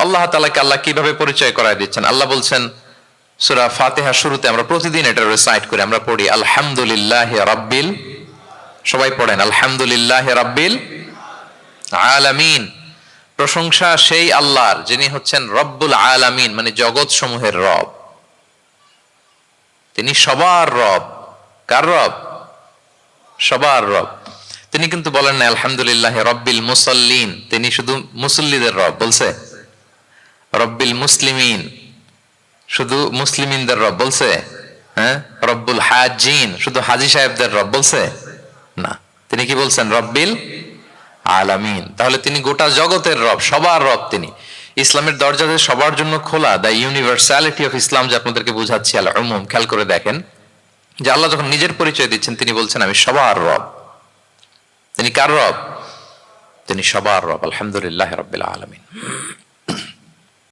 আল্লাহ তাআলাকে আল্লাহ কিভাবে পরিচয় করায় দিচ্ছেন? আল্লাহ বলছেন সূরা ফাতিহা শুরুতে, আমরা প্রতিদিন এটা রিসাইট করি, আমরা পড়ি আলহামদুলিল্লাহি রাব্বিল, সবাই পড়েন আলহামদুলিল্লাহি রাব্বিল আলামিন। প্রশংসা সেই আল্লাহর যিনি হচ্ছেন রব্বুল আলামিন, মানে জগৎ সমূহের রব। তিনি সবার রব। কার রব? সবার রব। তিনি কিন্তু বলেন না আলহামদুলিল্লাহি রব্বিল মুসাল্লিন, তিনি শুধু মুসল্লিদের রব বলছে। রব্বিল মুসলিমিন, শুধু মুসলিমিনদের রব বলছে। হ্যাঁ, রব্বুল হাজিন, শুধু হাজি সাহেবদের রব বলছে না। তিনি কি বলছেন? রব্বিল আলামিন। তাহলে তিনি গোটা জগতের রব, সবার রব তিনি। ইসলামের দরজা যে সবার জন্য খোলা, দ্য ইউনিভার্সালিটি অফ ইসলাম, যে আপনাদেরকে বুঝাচ্ছি আল উমুম, খেয়াল করে দেখেন যে আল্লাহ যখন নিজের পরিচয় দিচ্ছেন তিনি বলছেন আমি সবার রব। তিনি কার রব? তিনি সবার রব। আলহামদুলিল্লাহ রাব্বিল আলামিন।